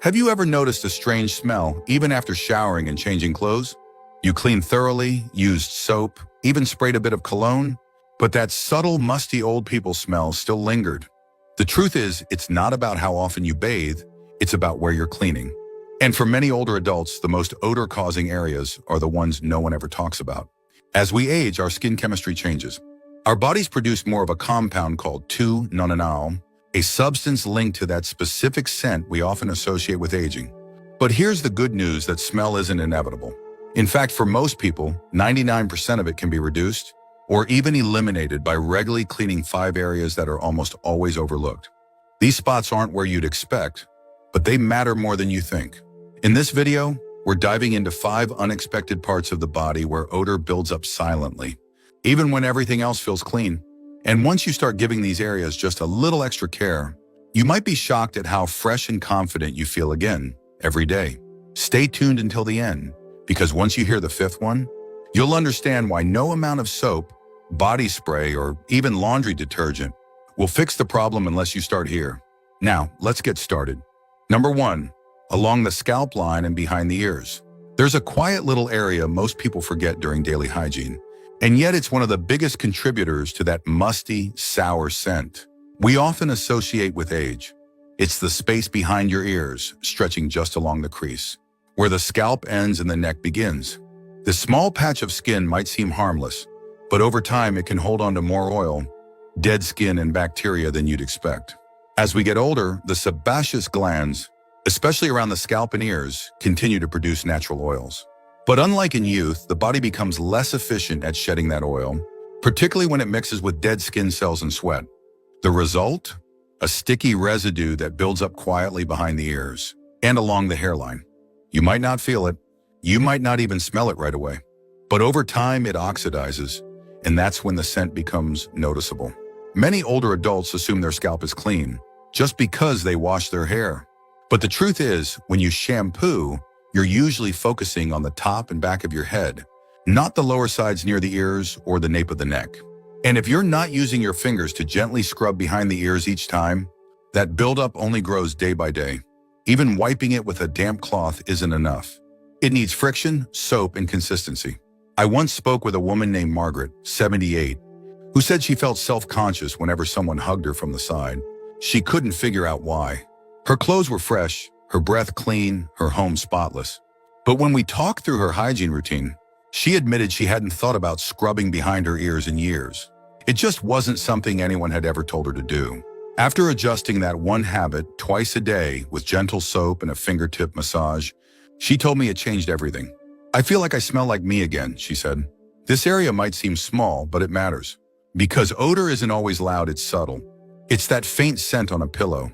Have you ever noticed a strange smell even after showering and changing clothes? You cleaned thoroughly, used soap, even sprayed a bit of cologne, but that subtle, musty old people smell still lingered. The truth is, it's not about how often you bathe, it's about where you're cleaning. And for many older adults, the most odor-causing areas are the ones no one ever talks about. As we age, our skin chemistry changes. Our bodies produce more of a compound called 2-nonenal, a substance linked to that specific scent we often associate with aging. But here's the good news that smell isn't inevitable. In fact, for most people, 99% of it can be reduced or even eliminated by regularly cleaning 5 areas that are almost always overlooked. These spots aren't where you'd expect, but they matter more than you think. In this video, we're diving into 5 unexpected parts of the body where odor builds up silently, even when everything else feels clean. And once you start giving these areas just a little extra care, you might be shocked at how fresh and confident you feel again every day. Stay tuned until the end, because once you hear the 5th one, you'll understand why no amount of soap, body spray, or even laundry detergent will fix the problem unless you start here. Now, let's get started. Number 1, along the scalp line and behind the ears. There's a quiet little area most people forget during daily hygiene, and yet it's one of the biggest contributors to that musty, sour scent we often associate with age. It's the space behind your ears, stretching just along the crease, where the scalp ends and the neck begins. This small patch of skin might seem harmless, but over time it can hold on to more oil, dead skin, and bacteria than you'd expect. As we get older, the sebaceous glands, especially around the scalp and ears, continue to produce natural oils. But unlike in youth, the body becomes less efficient at shedding that oil, particularly when it mixes with dead skin cells and sweat. The result? A sticky residue that builds up quietly behind the ears and along the hairline. You might not feel it, you might not even smell it right away, but over time it oxidizes, and that's when the scent becomes noticeable. Many older adults assume their scalp is clean just because they wash their hair. But the truth is, when you shampoo, you're usually focusing on the top and back of your head, not the lower sides near the ears or the nape of the neck. And if you're not using your fingers to gently scrub behind the ears each time, that buildup only grows day by day. Even wiping it with a damp cloth isn't enough. It needs friction, soap, and consistency. I once spoke with a woman named Margaret, 78, who said she felt self-conscious whenever someone hugged her from the side. She couldn't figure out why. Her clothes were fresh, her breath clean, her home spotless. But when we talked through her hygiene routine, she admitted she hadn't thought about scrubbing behind her ears in years. It just wasn't something anyone had ever told her to do. After adjusting that one habit twice a day with gentle soap and a fingertip massage, she told me it changed everything. "I feel like I smell like me again," she said. This area might seem small, but it matters. Because odor isn't always loud, it's subtle. It's that faint scent on a pillow,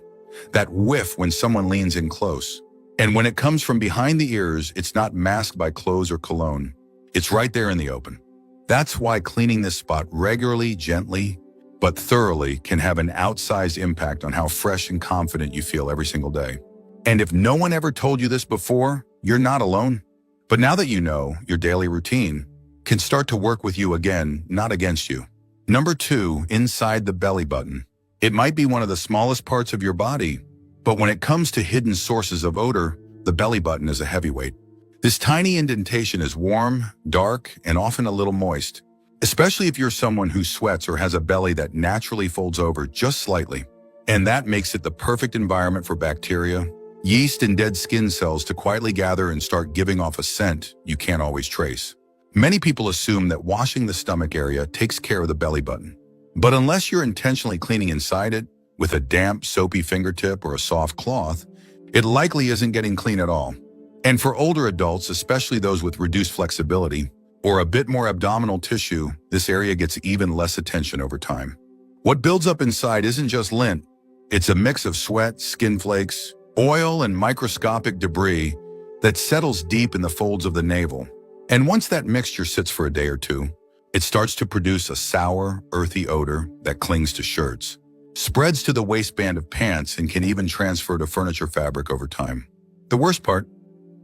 that whiff when someone leans in close. And when it comes from behind the ears, it's not masked by clothes or cologne. It's right there in the open. That's why cleaning this spot regularly, gently, but thoroughly can have an outsized impact on how fresh and confident you feel every single day. And if no one ever told you this before, you're not alone. But now that you know, your daily routine can start to work with you again, not against you. Number 2, inside the belly button. It might be one of the smallest parts of your body, but when it comes to hidden sources of odor, the belly button is a heavyweight. This tiny indentation is warm, dark, and often a little moist, especially if you're someone who sweats or has a belly that naturally folds over just slightly. And that makes it the perfect environment for bacteria, yeast, and dead skin cells to quietly gather and start giving off a scent you can't always trace. Many people assume that washing the stomach area takes care of the belly button. But unless you're intentionally cleaning inside it with a damp, soapy fingertip or a soft cloth, it likely isn't getting clean at all. And for older adults, especially those with reduced flexibility or a bit more abdominal tissue, this area gets even less attention over time. What builds up inside isn't just lint. It's a mix of sweat, skin flakes, oil, and microscopic debris that settles deep in the folds of the navel. And once that mixture sits for a day or two, it starts to produce a sour, earthy odor that clings to shirts, spreads to the waistband of pants, and can even transfer to furniture fabric over time. The worst part?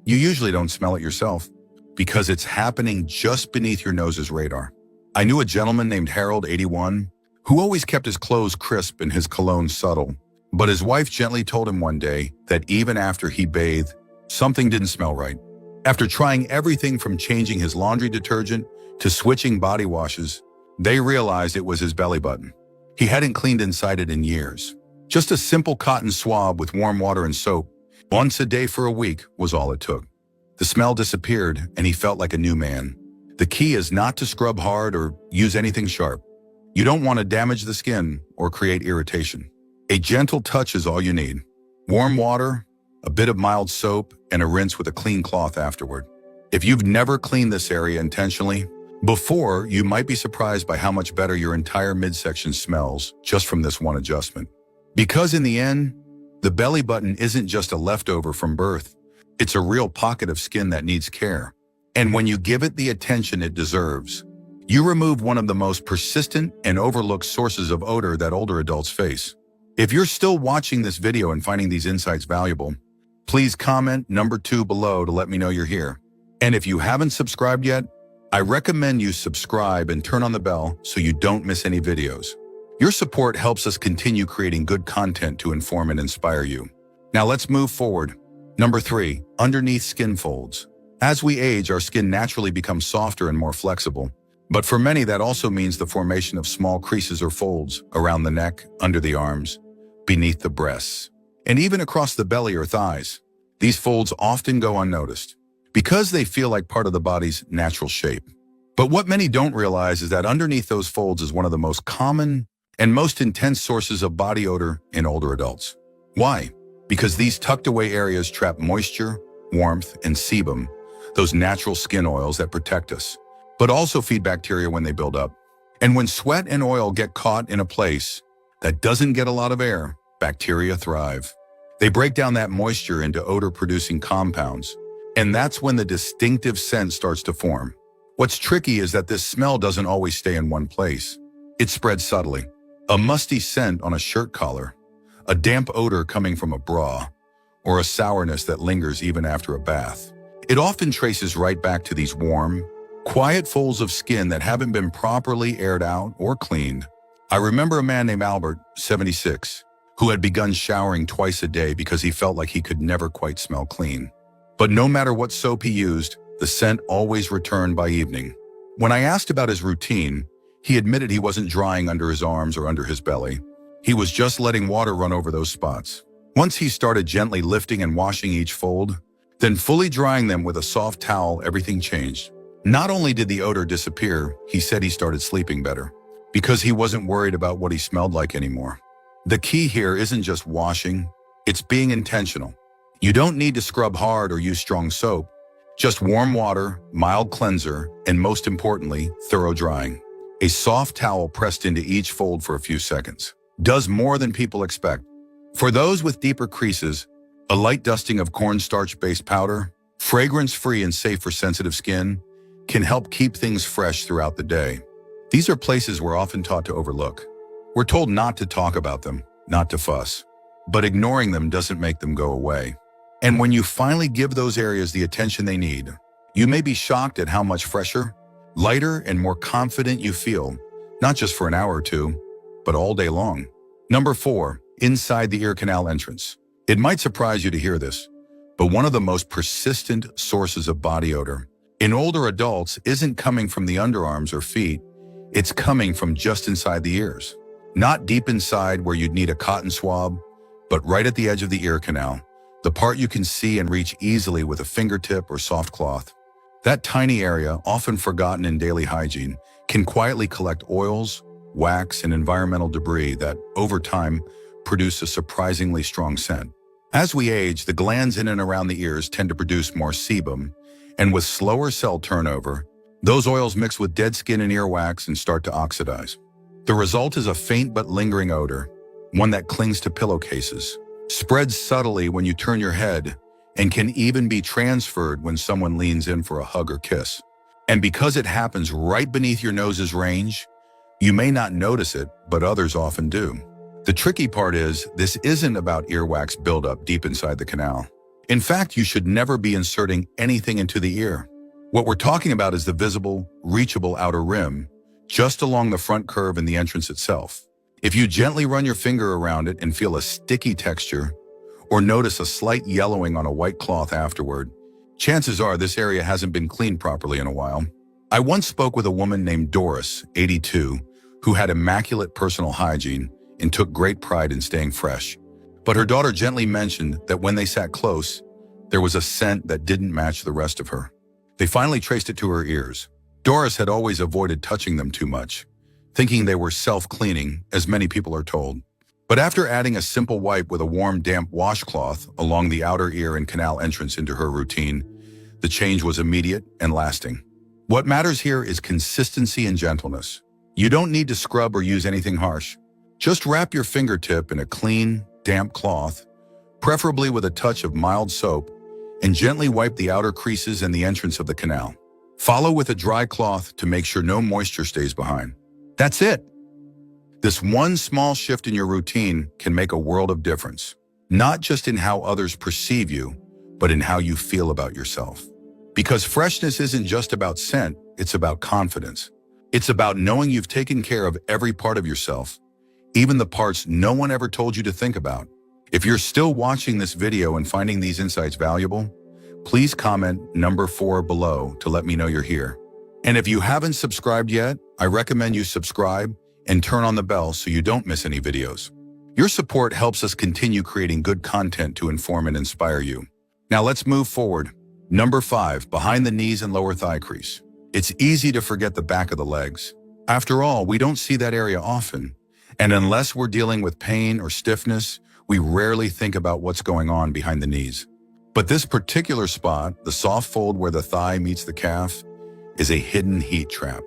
You usually don't smell it yourself because it's happening just beneath your nose's radar. I knew a gentleman named Harold, 81, who always kept his clothes crisp and his cologne subtle, But his wife gently told him one day that even after he bathed, something didn't smell right. After trying everything from changing his laundry detergent to switching body washes, they realized it was his belly button. He hadn't cleaned inside it in years. Just a simple cotton swab with warm water and soap, once a day for a week, was all it took. The smell disappeared, and he felt like a new man. The key is not to scrub hard or use anything sharp. You don't want to damage the skin or create irritation. A gentle touch is all you need. Warm water, a bit of mild soap, and a rinse with a clean cloth afterward. If you've never cleaned this area intentionally before, you might be surprised by how much better your entire midsection smells just from this one adjustment. Because in the end, the belly button isn't just a leftover from birth. It's a real pocket of skin that needs care. And when you give it the attention it deserves, you remove one of the most persistent and overlooked sources of odor that older adults face. If you're still watching this video and finding these insights valuable, please comment number 2 below to let me know you're here. And if you haven't subscribed yet, I recommend you subscribe and turn on the bell so you don't miss any videos. Your support helps us continue creating good content to inform and inspire you. Now let's move forward. Number 3, underneath skin folds. As we age, our skin naturally becomes softer and more flexible. But for many, that also means the formation of small creases or folds around the neck, under the arms, beneath the breasts, and even across the belly or thighs. These folds often go unnoticed because they feel like part of the body's natural shape. But what many don't realize is that underneath those folds is one of the most common and most intense sources of body odor in older adults. Why? Because these tucked away areas trap moisture, warmth, and sebum, those natural skin oils that protect us, but also feed bacteria when they build up. And when sweat and oil get caught in a place that doesn't get a lot of air, bacteria thrive. They break down that moisture into odor-producing compounds, and that's when the distinctive scent starts to form. What's tricky is that this smell doesn't always stay in one place. It spreads subtly. A musty scent on a shirt collar, a damp odor coming from a bra, or a sourness that lingers even after a bath. It often traces right back to these warm, quiet folds of skin that haven't been properly aired out or cleaned. I remember a man named Albert, 76, who had begun showering twice a day because he felt like he could never quite smell clean. But no matter what soap he used, the scent always returned by evening. When I asked about his routine, he admitted he wasn't drying under his arms or under his belly. He was just letting water run over those spots. Once he started gently lifting and washing each fold, then fully drying them with a soft towel, everything changed. Not only did the odor disappear, he said he started sleeping better because he wasn't worried about what he smelled like anymore. The key here isn't just washing, it's being intentional. You don't need to scrub hard or use strong soap, just warm water, mild cleanser, and most importantly, thorough drying. A soft towel pressed into each fold for a few seconds does more than people expect. For those with deeper creases, a light dusting of cornstarch-based powder, fragrance-free and safe for sensitive skin, can help keep things fresh throughout the day. These are places we're often taught to overlook. We're told not to talk about them, not to fuss, but ignoring them doesn't make them go away. And when you finally give those areas the attention they need, you may be shocked at how much fresher, lighter, and more confident you feel, not just for an hour or two, but all day long. Number 4, inside the ear canal entrance. It might surprise you to hear this, but one of the most persistent sources of body odor in older adults isn't coming from the underarms or feet, it's coming from just inside the ears. Not deep inside where you'd need a cotton swab, but right at the edge of the ear canal, the part you can see and reach easily with a fingertip or soft cloth. That tiny area, often forgotten in daily hygiene, can quietly collect oils, wax, and environmental debris that, over time, produce a surprisingly strong scent. As we age, the glands in and around the ears tend to produce more sebum, and with slower cell turnover, those oils mix with dead skin and earwax and start to oxidize. The result is a faint but lingering odor, one that clings to pillowcases, spreads subtly when you turn your head, and can even be transferred when someone leans in for a hug or kiss. And because it happens right beneath your nose's range, you may not notice it, but others often do. The tricky part is, this isn't about earwax buildup deep inside the canal. In fact, you should never be inserting anything into the ear. What we're talking about is the visible, reachable outer rim, just along the front curve and the entrance itself. If you gently run your finger around it and feel a sticky texture, or notice a slight yellowing on a white cloth afterward, chances are this area hasn't been cleaned properly in a while. I once spoke with a woman named Doris, 82, who had immaculate personal hygiene and took great pride in staying fresh. But her daughter gently mentioned that when they sat close, there was a scent that didn't match the rest of her. They finally traced it to her ears. Doris had always avoided touching them too much, thinking they were self-cleaning, as many people are told. But after adding a simple wipe with a warm, damp washcloth along the outer ear and canal entrance into her routine, the change was immediate and lasting. What matters here is consistency and gentleness. You don't need to scrub or use anything harsh. Just wrap your fingertip in a clean, damp cloth, preferably with a touch of mild soap, and gently wipe the outer creases and the entrance of the canal. Follow with a dry cloth to make sure no moisture stays behind. That's it. This one small shift in your routine can make a world of difference, not just in how others perceive you, but in how you feel about yourself. Because freshness isn't just about scent, it's about confidence. It's about knowing you've taken care of every part of yourself, even the parts no one ever told you to think about. If you're still watching this video and finding these insights valuable, please comment number 4 below to let me know you're here. And if you haven't subscribed yet, I recommend you subscribe and turn on the bell so you don't miss any videos. Your support helps us continue creating good content to inform and inspire you. Now let's move forward. Number 5, behind the knees and lower thigh crease. It's easy to forget the back of the legs. After all, we don't see that area often. And unless we're dealing with pain or stiffness, we rarely think about what's going on behind the knees. But this particular spot, the soft fold where the thigh meets the calf, is a hidden heat trap.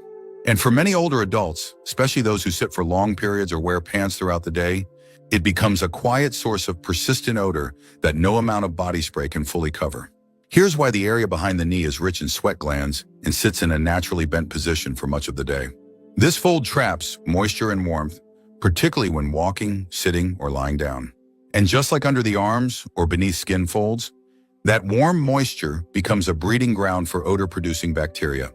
And for many older adults, especially those who sit for long periods or wear pants throughout the day, it becomes a quiet source of persistent odor that no amount of body spray can fully cover. Here's why the area behind the knee is rich in sweat glands and sits in a naturally bent position for much of the day. This fold traps moisture and warmth, particularly when walking, sitting, or lying down. And just like under the arms or beneath skin folds, that warm moisture becomes a breeding ground for odor-producing bacteria.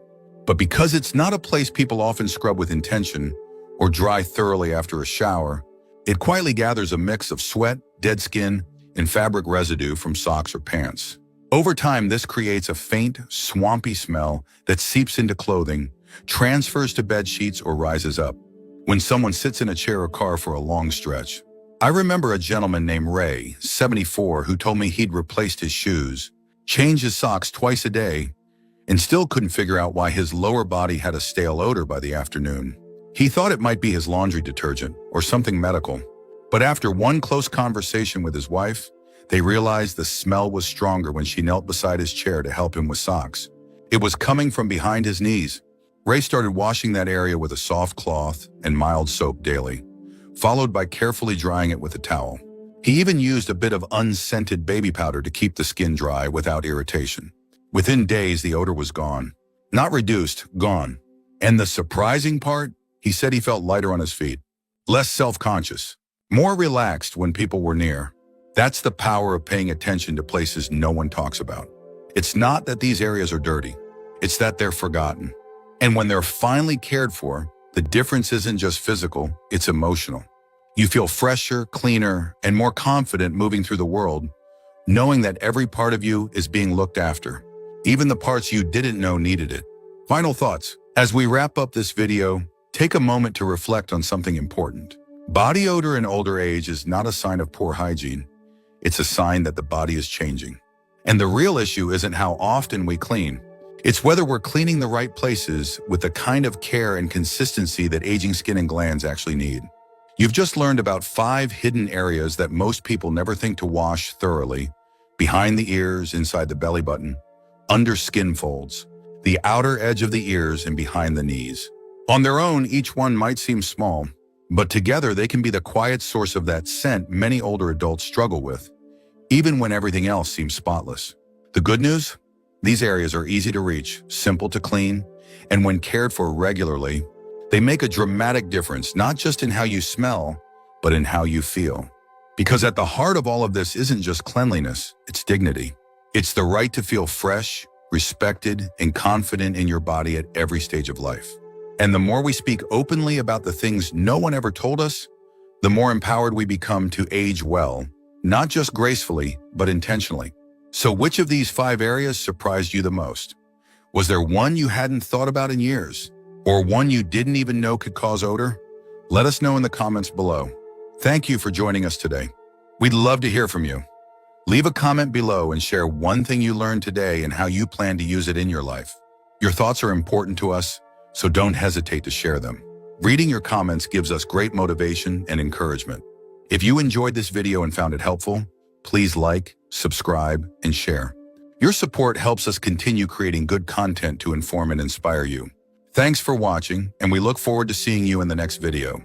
But because it's not a place people often scrub with intention or dry thoroughly after a shower, it quietly gathers a mix of sweat, dead skin, and fabric residue from socks or pants. Over time, this creates a faint, swampy smell that seeps into clothing, transfers to bed sheets, or rises up when someone sits in a chair or car for a long stretch. I remember a gentleman named Ray, 74, who told me he'd replaced his shoes, changed his socks twice a day, and still couldn't figure out why his lower body had a stale odor by the afternoon. He thought it might be his laundry detergent or something medical. But after one close conversation with his wife, they realized the smell was stronger when she knelt beside his chair to help him with socks. It was coming from behind his knees. Ray started washing that area with a soft cloth and mild soap daily, followed by carefully drying it with a towel. He even used a bit of unscented baby powder to keep the skin dry without irritation. Within days, the odor was gone. Not reduced, gone. And the surprising part, he said he felt lighter on his feet, less self-conscious, more relaxed when people were near. That's the power of paying attention to places no one talks about. It's not that these areas are dirty, it's that they're forgotten. And when they're finally cared for, the difference isn't just physical, it's emotional. You feel fresher, cleaner, and more confident moving through the world, knowing that every part of you is being looked after, even the parts you didn't know needed it. Final thoughts. As we wrap up this video, take a moment to reflect on something important. Body odor in older age is not a sign of poor hygiene. It's a sign that the body is changing. And the real issue isn't how often we clean. It's whether we're cleaning the right places with the kind of care and consistency that aging skin and glands actually need. You've just learned about 5 hidden areas that most people never think to wash thoroughly: behind the ears, inside the belly button, under skin folds, the outer edge of the ears, and behind the knees. On their own, each one might seem small, but together they can be the quiet source of that scent many older adults struggle with, even when everything else seems spotless. The good news? These areas are easy to reach, simple to clean, and when cared for regularly, they make a dramatic difference, not just in how you smell, but in how you feel. Because at the heart of all of this isn't just cleanliness, it's dignity. It's the right to feel fresh, respected, and confident in your body at every stage of life. And the more we speak openly about the things no one ever told us, the more empowered we become to age well, not just gracefully, but intentionally. So which of these 5 areas surprised you the most? Was there one you hadn't thought about in years? Or one you didn't even know could cause odor? Let us know in the comments below. Thank you for joining us today. We'd love to hear from you. Leave a comment below and share one thing you learned today and how you plan to use it in your life. Your thoughts are important to us, so don't hesitate to share them. Reading your comments gives us great motivation and encouragement. If you enjoyed this video and found it helpful, please like, subscribe, and share. Your support helps us continue creating good content to inform and inspire you. Thanks for watching, and we look forward to seeing you in the next video.